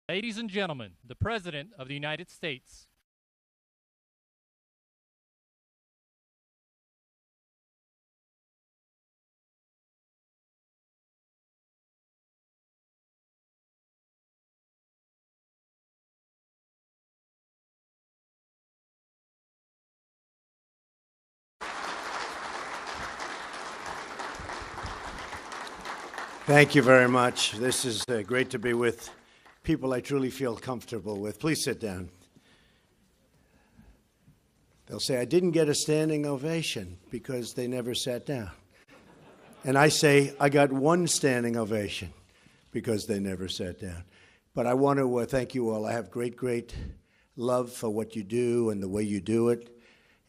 Ladies and gentlemen, the President of the United States. Thank you very much. This is great to be with people I truly feel comfortable with. Please sit down. They'll say, I didn't get a standing ovation because they never sat down. And I say, I got one standing ovation because they never sat down. But I want to thank you all. I have great love for what you do and the way you do it.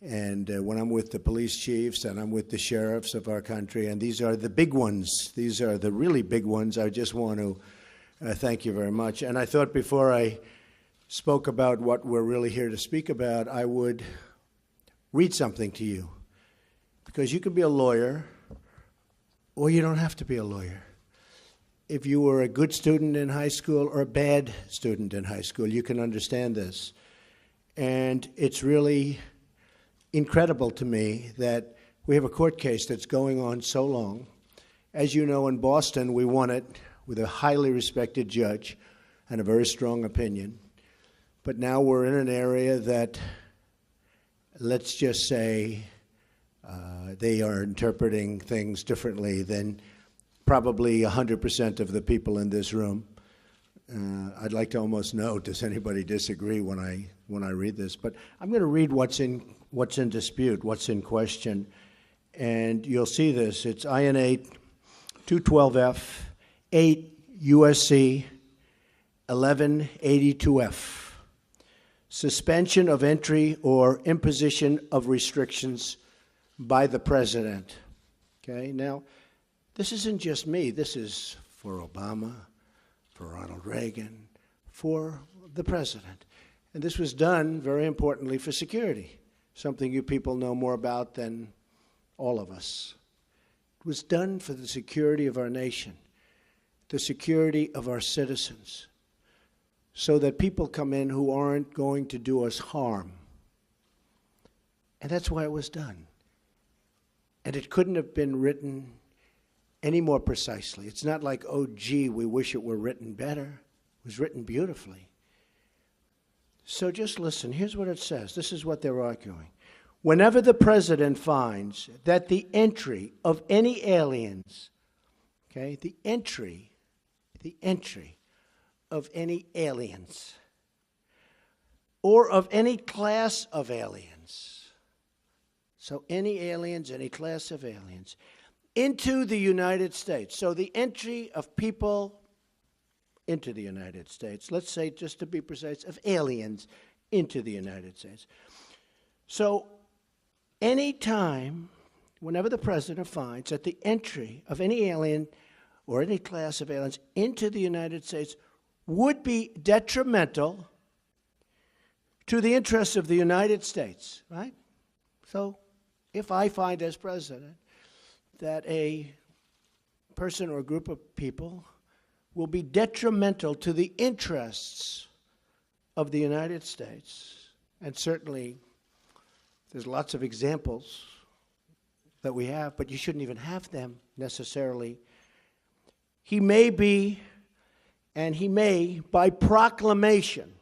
And when I'm with the police chiefs and I'm with the sheriffs of our country, and these are the big ones, these are the really big ones, I just want to thank you very much. And I thought before I spoke about what we're really here to speak about, I would read something to you. Because you could be a lawyer, or you don't have to be a lawyer. If you were a good student in high school or a bad student in high school, you can understand this. And it's really incredible to me that we have a court case that's going on so long. As you know, in Boston, we won it with a highly respected judge and a very strong opinion. But now we're in an area that, let's just say, they are interpreting things differently than probably 100% of the people in this room. I'd like to almost know, does anybody disagree when I read this? But I'm going to read what's in dispute, what's in question, and you'll see this. It's INA 212F, 8 USC 1182F. Suspension of entry or imposition of restrictions by the president. Okay, now, this isn't just me. This is for Obama, for Ronald Reagan, for the president. And this was done, very importantly, for security, something you people know more about than all of us. It was done for the security of our nation, the security of our citizens, so that people come in who aren't going to do us harm. And that's why it was done. And it couldn't have been written any more precisely. It's not like, oh, gee, we wish it were written better. It was written beautifully. So just listen. Here's what it says. This is what they're arguing. Whenever the president finds that the entry of any aliens, okay, the entry of any aliens or of any class of aliens, so any aliens, any class of aliens, into the United States. So the entry of people into the United States, let's say, just to be precise, of aliens into the United States. So any time, whenever the president finds that the entry of any alien or any class of aliens into the United States would be detrimental to the interests of the United States, right? So if I find as president that a person or a group of people will be detrimental to the interests of the United States, and certainly there's lots of examples that we have, but you shouldn't even have them necessarily. He may be, and he may, by proclamation,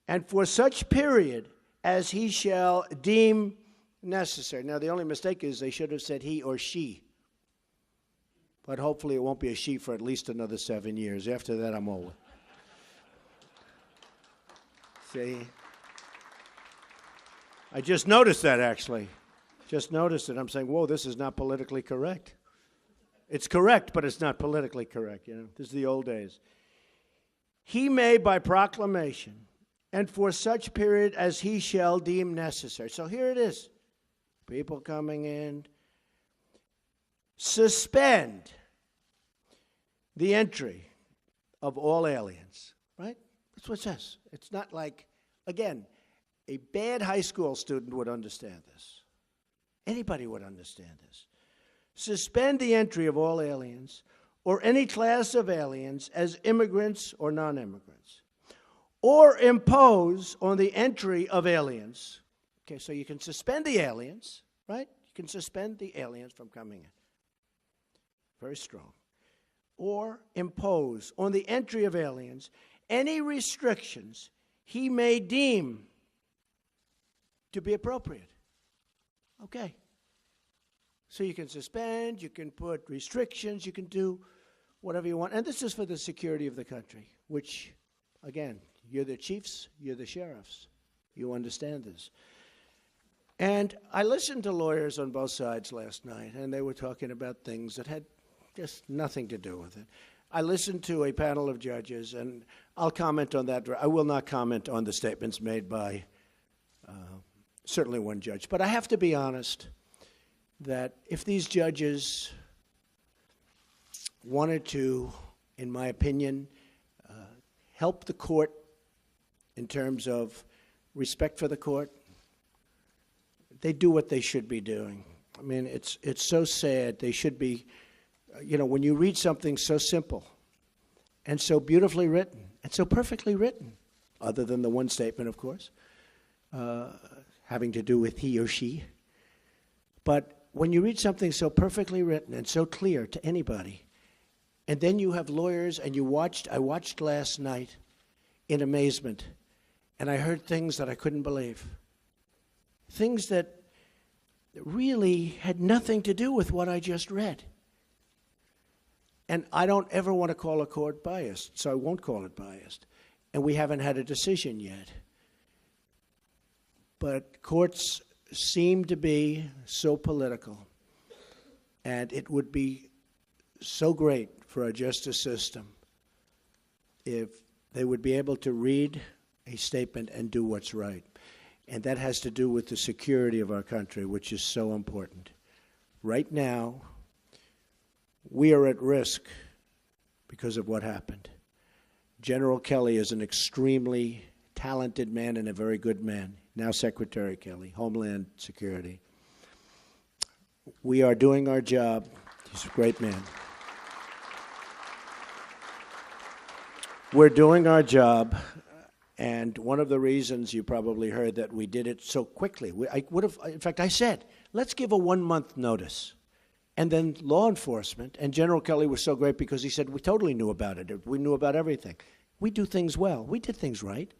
and for such period as he shall deem necessary. Now, the only mistake is they should have said he or she. But hopefully it won't be a she for at least another 7 years. After that, I'm over. See? I just noticed that, actually. Just noticed it. I'm saying, whoa, this is not politically correct. It's correct, but it's not politically correct. You know, this is the old days. He may, by proclamation, and for such period as he shall deem necessary. So here it is. People coming in. Suspend the entry of all aliens, right? That's what it says. It's not like, again, a bad high school student would understand this. Anybody would understand this. Suspend the entry of all aliens or any class of aliens as immigrants or non-immigrants, or impose on the entry of aliens. Okay, so you can suspend the aliens, right? You can suspend the aliens from coming in. Very strong. Or impose on the entry of aliens any restrictions he may deem to be appropriate. Okay. So you can suspend, you can put restrictions, you can do whatever you want. And this is for the security of the country, which, again, you're the chiefs, you're the sheriffs. You understand this. And I listened to lawyers on both sides last night, and they were talking about things that had just nothing to do with it. I listened to a panel of judges, and I'll comment on that. I will not comment on the statements made by certainly one judge. But I have to be honest that if these judges wanted to, in my opinion, help the court in terms of respect for the court, they do what they should be doing. I mean, it's so sad. They should be, you know, when you read something so simple and so beautifully written and so perfectly written, other than the one statement, of course, having to do with he or she. But when you read something so perfectly written and so clear to anybody, and then you have lawyers, and I watched last night in amazement, and I heard things that I couldn't believe. Things that really had nothing to do with what I just read. And I don't ever want to call a court biased, so I won't call it biased. And we haven't had a decision yet. But courts seem to be so political, and it would be so great for our justice system if they would be able to read a statement and do what's right. And that has to do with the security of our country, which is so important. Right now, we are at risk because of what happened. General Kelly is an extremely talented man and a very good man. Now Secretary Kelly, Homeland Security. We are doing our job. He's a great man. We're doing our job, and one of the reasons you probably heard that we did it so quickly, in fact, I said, let's give a 1-month notice. And then law enforcement, and General Kelly was so great because he said, we totally knew about it. We knew about everything. We do things well. We did things right.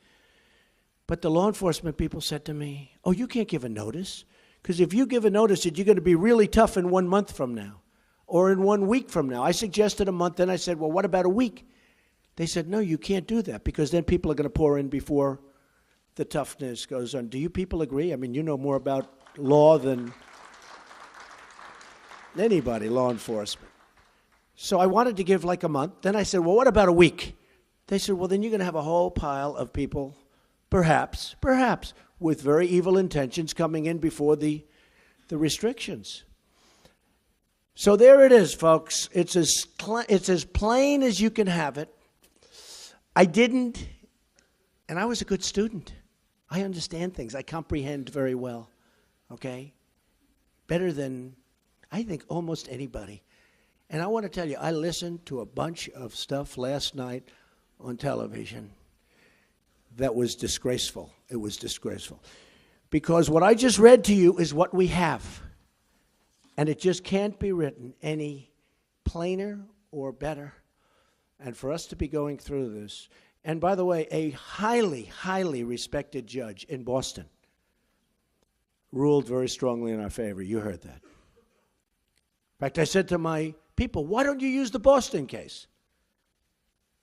But the law enforcement people said to me, oh, you can't give a notice, because if you give a notice, you're going to be really tough in 1 month from now or in 1 week from now. I suggested a month, then I said, well, what about a week? They said, no, you can't do that, because then people are going to pour in before the toughness goes on. Do you people agree? I mean, you know more about law than anybody, law enforcement. So I wanted to give like a month. Then I said, well, what about a week? They said, well, then you're going to have a whole pile of people, perhaps, with very evil intentions coming in before the restrictions. So there it is, folks. It's as plain as you can have it. I didn't, and I was a good student. I understand things. I comprehend very well, okay? Better than, I think, almost anybody. And I want to tell you, I listened to a bunch of stuff last night on television that was disgraceful. It was disgraceful. Because what I just read to you is what we have. And it just can't be written any plainer or better. And for us to be going through this, and by the way, a highly, highly respected judge in Boston ruled very strongly in our favor. You heard that. In fact, I said to my people, why don't you use the Boston case?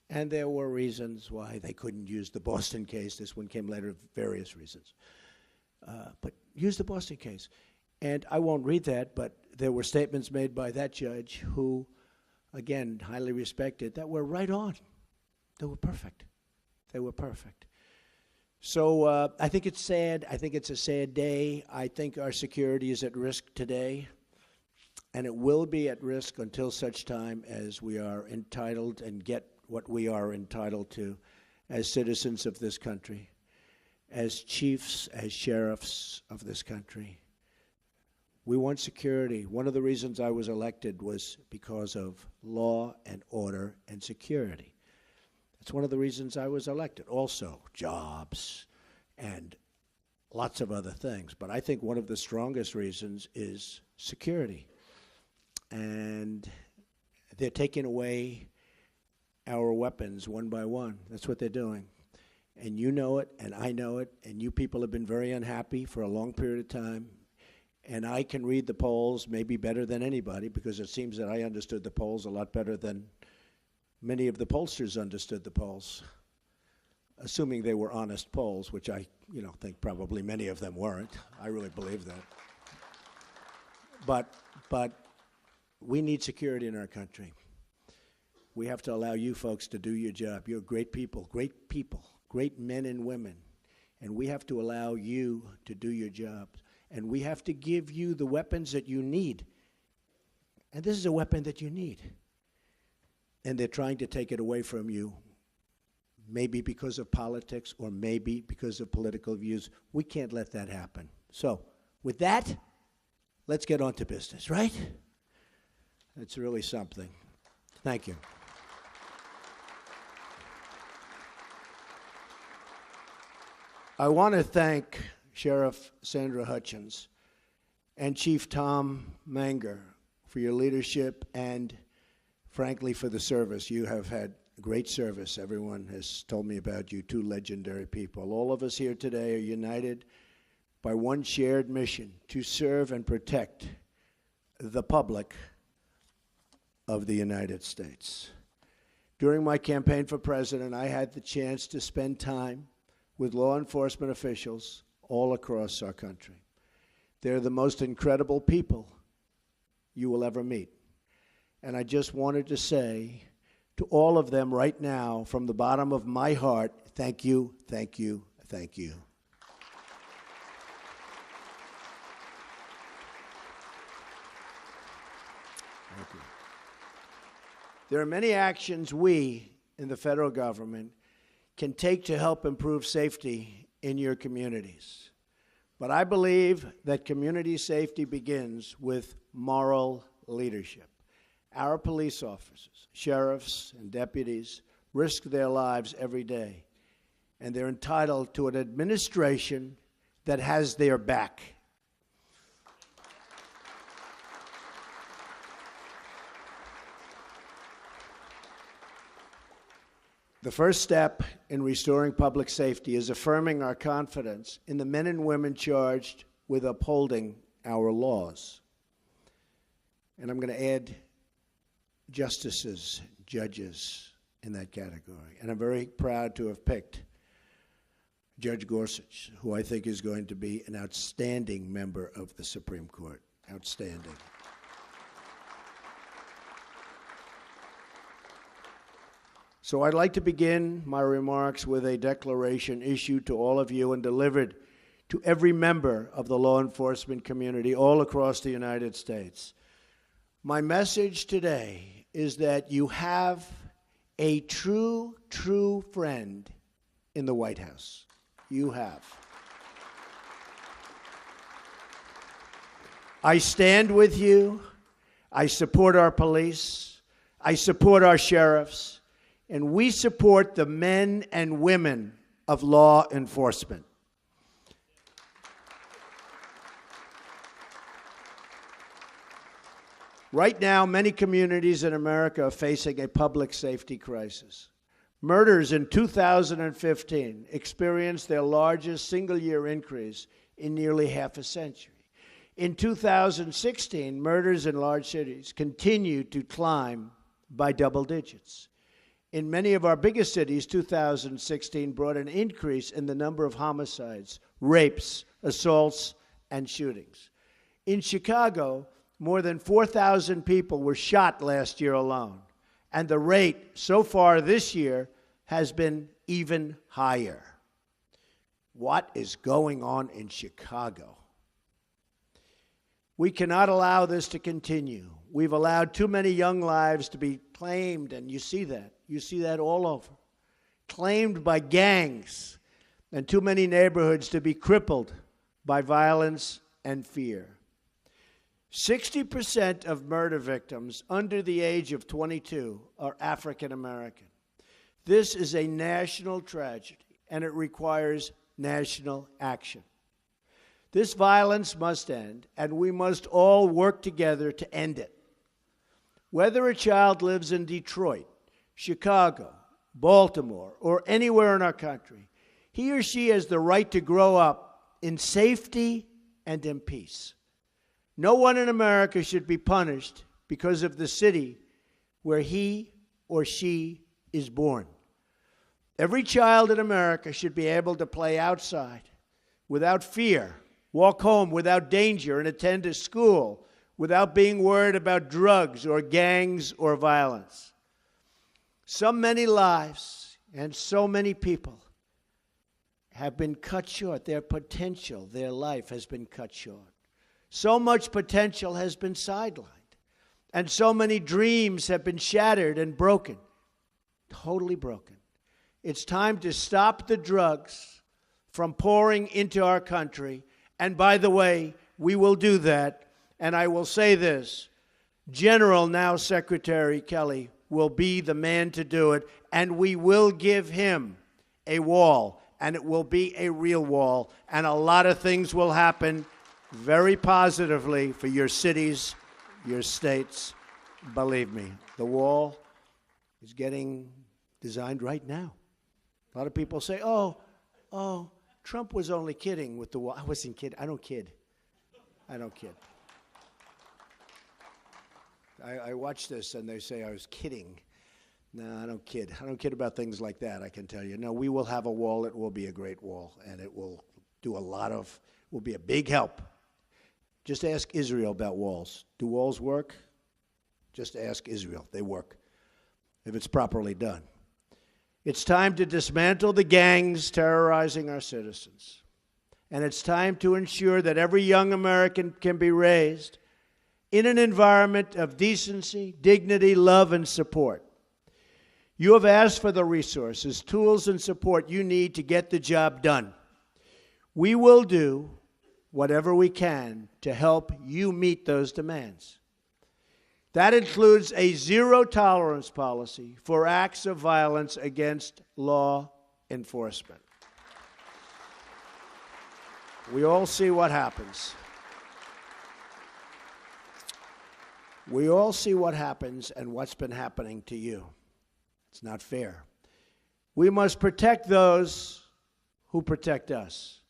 And there were reasons why they couldn't use the Boston case. This one came later, various reasons. But use the Boston case. And I won't read that, but there were statements made by that judge who, again, highly respected, that were right on. They were perfect. They were perfect. So I think it's sad. I think it's a sad day. I think our security is at risk today, and it will be at risk until such time as we are entitled and get what we are entitled to as citizens of this country, as chiefs, as sheriffs of this country. We want security. One of the reasons I was elected was because of law and order and security. That's one of the reasons I was elected. Also, jobs and lots of other things. But I think one of the strongest reasons is security. And they're taking away our weapons one by one. That's what they're doing. And you know it, and I know it, and you people have been very unhappy for a long period of time. And I can read the polls maybe better than anybody, because it seems that I understood the polls a lot better than many of the pollsters understood the polls, assuming they were honest polls, which I think probably many of them weren't. I really believe that. But we need security in our country. We have to allow you folks to do your job. You're great people, great men and women. And we have to allow you to do your jobs. And we have to give you the weapons that you need. And this is a weapon that you need. And they're trying to take it away from you, maybe because of politics or maybe because of political views. We can't let that happen. So, with that, let's get on to business, right? That's really something. Thank you. I want to thank Sheriff Sandra Hutchins and Chief Tom Manger for your leadership and, frankly, for the service. You have had great service. Everyone has told me about you, two legendary people. All of us here today are united by one shared mission: to serve and protect the public of the United States. During my campaign for president, I had the chance to spend time with law enforcement officials all across our country. They're the most incredible people you will ever meet. And I just wanted to say to all of them right now, from the bottom of my heart, thank you, thank you, thank you. Thank you. There are many actions we in the federal government can take to help improve safety in your communities. But I believe that community safety begins with moral leadership. Our police officers, sheriffs, and deputies risk their lives every day, and they're entitled to an administration that has their back. The first step in restoring public safety is affirming our confidence in the men and women charged with upholding our laws. And I'm going to add justices, judges in that category. And I'm very proud to have picked Judge Gorsuch, who I think is going to be an outstanding member of the Supreme Court. Outstanding. So I'd like to begin my remarks with a declaration issued to all of you and delivered to every member of the law enforcement community all across the United States. My message today is that you have a true friend in the White House. You have. I stand with you. I support our police. I support our sheriffs. And we support the men and women of law enforcement. Right now, many communities in America are facing a public safety crisis. Murders in 2015 experienced their largest single-year increase in nearly half a century. In 2016, murders in large cities continued to climb by double digits. In many of our biggest cities, 2016 brought an increase in the number of homicides, rapes, assaults, and shootings. In Chicago, more than 4,000 people were shot last year alone, and the rate so far this year has been even higher. What is going on in Chicago? We cannot allow this to continue. We've allowed too many young lives to be claimed, and you see that. You see that all over. Claimed by gangs, and too many neighborhoods to be crippled by violence and fear. 60% of murder victims under the age of 22 are African American. This is a national tragedy, and it requires national action. This violence must end, and we must all work together to end it. Whether a child lives in Detroit, Chicago, Baltimore, or anywhere in our country, he or she has the right to grow up in safety and in peace. No one in America should be punished because of the city where he or she is born. Every child in America should be able to play outside without fear, walk home without danger, and attend a school without being worried about drugs or gangs or violence. So many lives and so many people have been cut short. Their potential, their life has been cut short. So much potential has been sidelined. And so many dreams have been shattered and broken, totally broken. It's time to stop the drugs from pouring into our country. And by the way, we will do that. And I will say this, General, now Secretary Kelly, will be the man to do it. And we will give him a wall. And it will be a real wall. And a lot of things will happen very positively for your cities, your states. Believe me, the wall is getting designed right now. A lot of people say, oh, Trump was only kidding with the wall. I wasn't kidding. I don't kid. I watch this and they say I was kidding. No, I don't kid. I don't kid about things like that, I can tell you. No, we will have a wall. It will be a great wall, and it will do will be a big help. Just ask Israel about walls. Do walls work? Just ask Israel. They work, if it's properly done. It's time to dismantle the gangs terrorizing our citizens. And it's time to ensure that every young American can be raised in an environment of decency, dignity, love, and support. You have asked for the resources, tools, and support you need to get the job done. We will do whatever we can to help you meet those demands. That includes a zero-tolerance policy for acts of violence against law enforcement. We all see what happens. We all see what happens and what's been happening to you. It's not fair. We must protect those who protect us.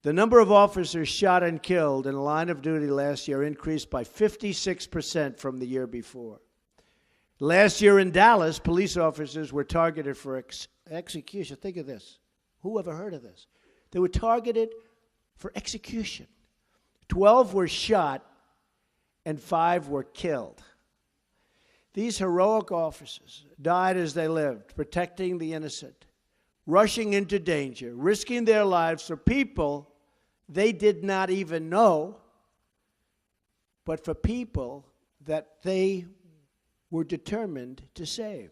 The number of officers shot and killed in the line of duty last year increased by 56% from the year before. Last year in Dallas, police officers were targeted for execution. Think of this. Who ever heard of this? They were targeted for execution. 12 were shot and 5 were killed. These heroic officers died as they lived, protecting the innocent, rushing into danger, risking their lives for people they did not even know, but for people that they were determined to save.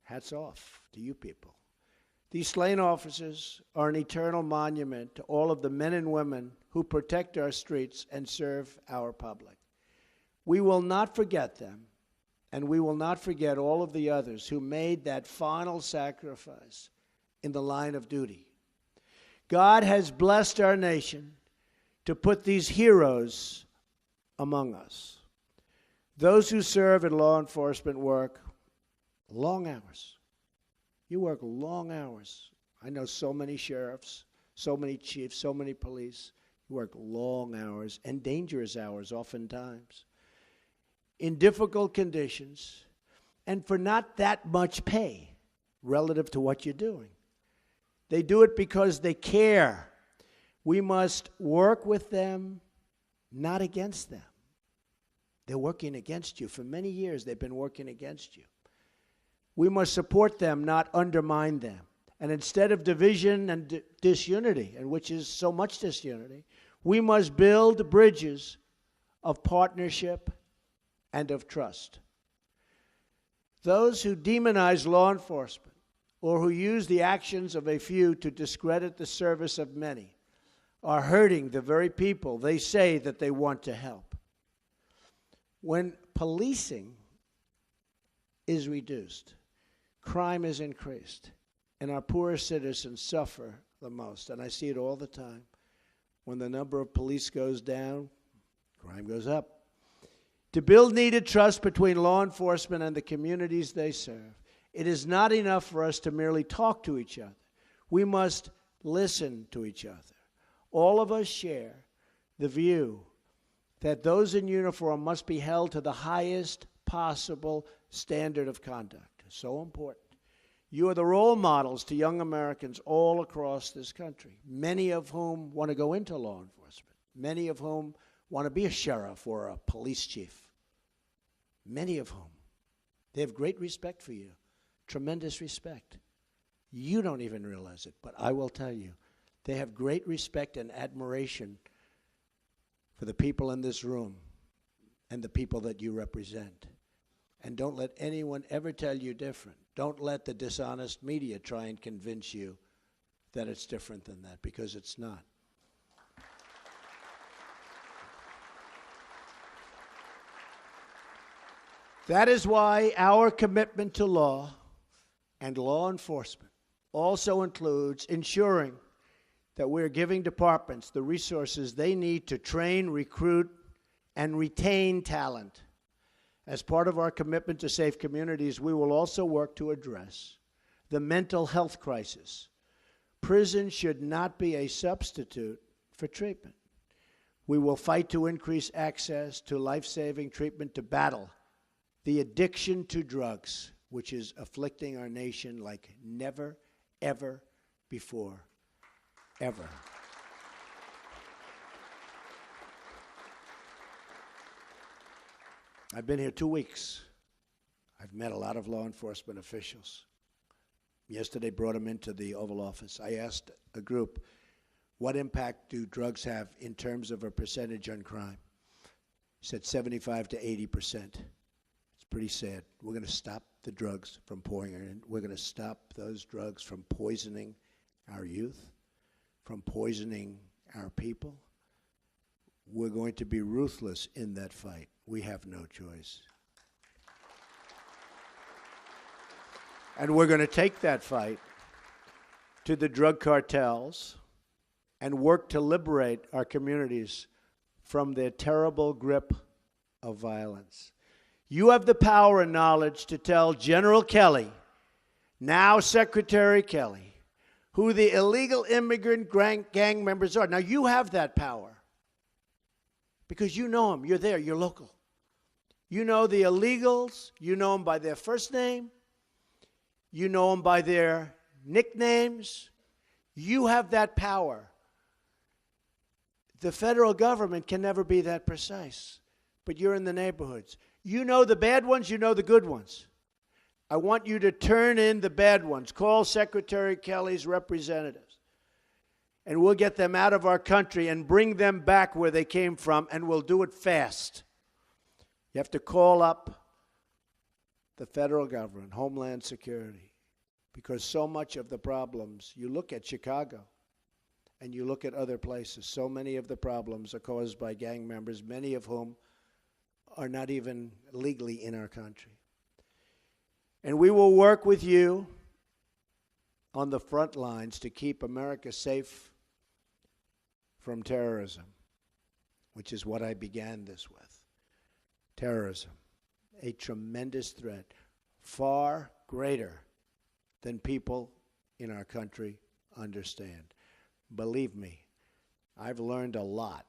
Hats off to you people. These slain officers are an eternal monument to all of the men and women who protect our streets and serve our public. We will not forget them, and we will not forget all of the others who made that final sacrifice in the line of duty. God has blessed our nation to put these heroes among us. Those who serve in law enforcement work long hours. You work long hours. I know so many sheriffs, so many chiefs, so many police. You work long hours and dangerous hours oftentimes in difficult conditions and for not that much pay relative to what you're doing. They do it because they care. We must work with them, not against them. They're working against you. For many years, they've been working against you. We must support them, not undermine them. And instead of division and disunity, and which is so much disunity, we must build bridges of partnership and of trust. Those who demonize law enforcement or who use the actions of a few to discredit the service of many are hurting the very people they say that they want to help. When policing is reduced, crime is increased, and our poorest citizens suffer the most. And I see it all the time. When the number of police goes down, crime goes up. To build needed trust between law enforcement and the communities they serve, it is not enough for us to merely talk to each other. We must listen to each other. All of us share the view that those in uniform must be held to the highest possible standard of conduct. So important. You are the role models to young Americans all across this country, many of whom want to go into law enforcement, many of whom want to be a sheriff or a police chief, many of whom. They have great respect for you, tremendous respect. You don't even realize it, but I will tell you, they have great respect and admiration for the people in this room and the people that you represent. And don't let anyone ever tell you different. Don't let the dishonest media try and convince you that it's different than that, because it's not. That is why our commitment to law and law enforcement also includes ensuring that we're giving departments the resources they need to train, recruit, and retain talent. As part of our commitment to safe communities, we will also work to address the mental health crisis. Prison should not be a substitute for treatment. We will fight to increase access to life-saving treatment to battle the addiction to drugs, which is afflicting our nation like never, ever before, ever. I've been here 2 weeks. I've met a lot of law enforcement officials. Yesterday, brought them into the Oval Office. I asked a group, what impact do drugs have in terms of a percentage on crime? He said 75 to 80%. It's pretty sad. We're going to stop the drugs from pouring in. We're going to stop those drugs from poisoning our youth, from poisoning our people. We're going to be ruthless in that fight. We have no choice. And we're going to take that fight to the drug cartels and work to liberate our communities from their terrible grip of violence. You have the power and knowledge to tell General Kelly, now Secretary Kelly, who the illegal immigrant gang members are. Now, you have that power because you know them. You're there. You're local. You know the illegals. You know them by their first name. You know them by their nicknames. You have that power. The federal government can never be that precise, but you're in the neighborhoods. You know the bad ones. You know the good ones. I want you to turn in the bad ones. Call Secretary Kelly's representatives, and we'll get them out of our country and bring them back where they came from, and we'll do it fast. You have to call up the federal government, Homeland Security, because so much of the problems, you look at Chicago and you look at other places, so many of the problems are caused by gang members, many of whom are not even legally in our country. And we will work with you on the front lines to keep America safe from terrorism, which is what I began this with. Terrorism, a tremendous threat, far greater than people in our country understand. Believe me, I've learned a lot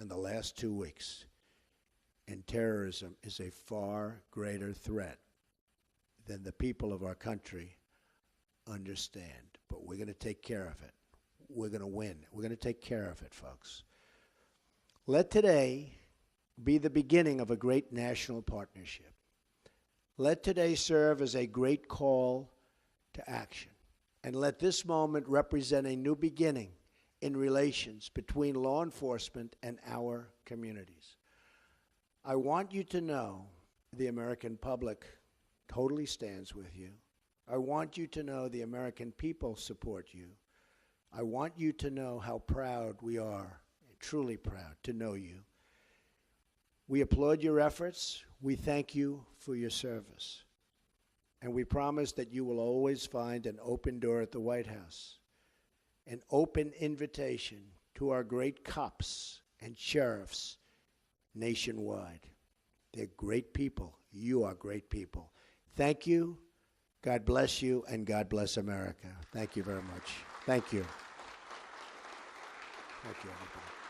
in the last 2 weeks, and terrorism is a far greater threat than the people of our country understand. But we're going to take care of it. We're going to win. We're going to take care of it, folks. Let today be the beginning of a great national partnership. Let today serve as a great call to action. And let this moment represent a new beginning in relations between law enforcement and our communities. I want you to know the American public totally stands with you. I want you to know the American people support you. I want you to know how proud we are, truly proud to know you. We applaud your efforts. We thank you for your service. And we promise that you will always find an open door at the White House, an open invitation to our great cops and sheriffs nationwide. They're great people. You are great people. Thank you. God bless you, and God bless America. Thank you very much. Thank you. Thank you, everybody.